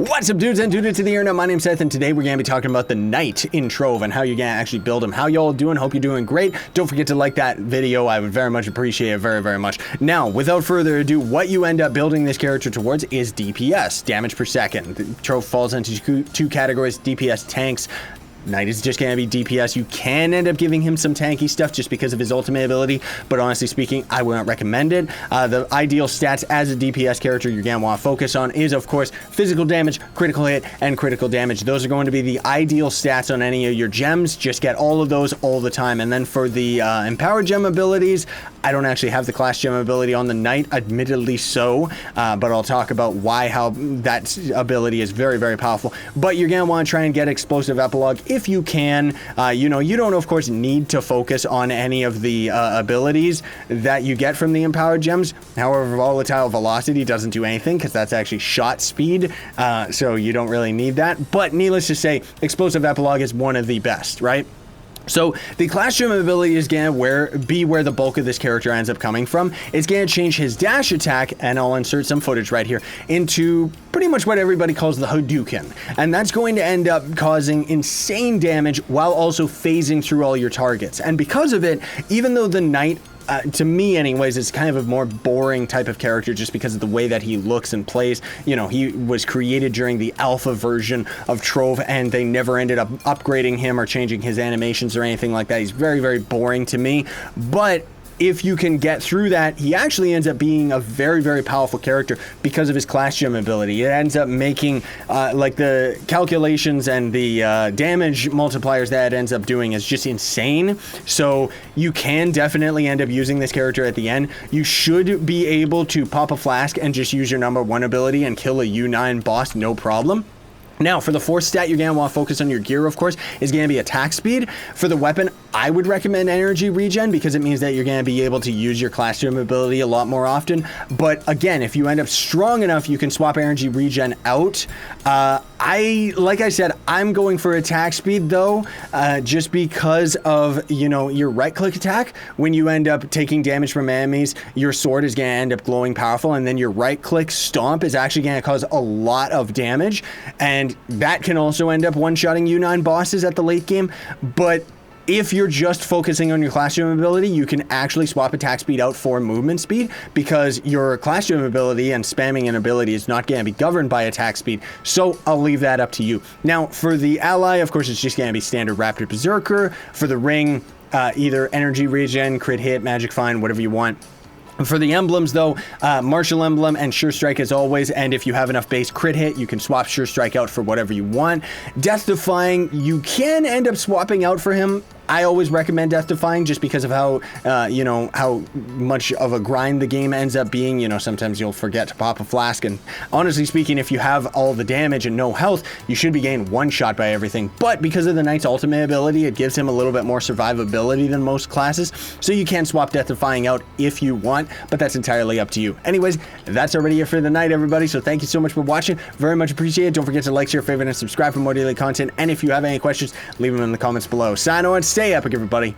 What's up, dudes and dudes to the internet? My name's Scythe, and today we're going to be talking about the Knight in Trove and how you're going to actually build him. How y'all doing? Hope you're doing great. Don't forget to like that video. I would very much appreciate it, very much. Now, without further ado, what you end up building this character towards is DPS, damage per second. The Trove falls into two categories, DPS tanks. Knight is just going to be DPS. You can end up giving him some tanky stuff just because of his ultimate ability, but honestly speaking, I wouldn't recommend it. The ideal stats as a DPS character you're going to want to focus on is, of course, physical damage, critical hit, and critical damage. Those are going to be the ideal stats on any of your gems. Just get all of those all the time. And then for the empowered gem abilities, I don't actually have the class gem ability on the Knight, admittedly so, but I'll talk about how that ability is very powerful. But you're going to want to try and get explosive epilogue if you can. You don't, of course, need to focus on any of the abilities that you get from the empowered gems. However, volatile velocity doesn't do anything because that's actually shot speed, so you don't really need that. But needless to say, explosive epilogue is one of the best, right? So the class gem ability is going to be where the bulk of this character ends up coming from. It's going to change his dash attack, and I'll insert some footage right here, into pretty much what everybody calls the Hadouken. And that's going to end up causing insane damage while also phasing through all your targets. And because of it, even though the Knight, to me anyways, it's kind of a more boring type of character just because of the way that he looks and plays. You know, he was created during the alpha version of Trove, and they never ended up upgrading him or changing his animations or anything like that. He's very boring to me, but if you can get through that, he actually ends up being a very powerful character because of his class gem ability. It ends up making like the calculations and the damage multipliers that it ends up doing is just insane. So you can definitely end up using this character at the end. You should be able to pop a flask and just use your #1 ability and kill a U9 boss, no problem. Now, for the fourth stat, you're going to want to focus on your gear, of course, is going to be attack speed. For the weapon, I would recommend energy regen because it means that you're going to be able to use your class gem ability a lot more often. But again, if you end up strong enough, you can swap energy regen out. Like I said, I'm going for attack speed though, just because of, your right click attack. When you end up taking damage from enemies, your sword is going to end up glowing powerful, and then your right click stomp is actually going to cause a lot of damage. And that can also end up one-shotting U9 bosses at the late game. But if you're just focusing on your class gem ability, you can actually swap attack speed out for movement speed because your class gem ability and spamming an ability is not going to be governed by attack speed. So I'll leave that up to you. Now, for the ally, of course, it's just going to be standard Raptor Berserker. For the ring, either energy regen, crit hit, magic find, whatever you want. For the emblems, though, Martial Emblem and Sure Strike as always, and if you have enough base crit hit, you can swap Sure Strike out for whatever you want. Death Defying, you can end up swapping out for him. I always recommend Death Defying just because of how, how much of a grind the game ends up being. Sometimes you'll forget to pop a flask, and honestly speaking, if you have all the damage and no health, you should be getting one shot by everything. But because of the Knight's ultimate ability, it gives him a little bit more survivability than most classes, so you can swap Death Defying out if you want, but that's entirely up to you. Anyways, that's already it for the night, everybody, so thank you so much for watching. Very much appreciated. Don't forget to like, share, favorite, and subscribe for more daily content, and if you have any questions, leave them in the comments below. Sign on, stay epic, everybody.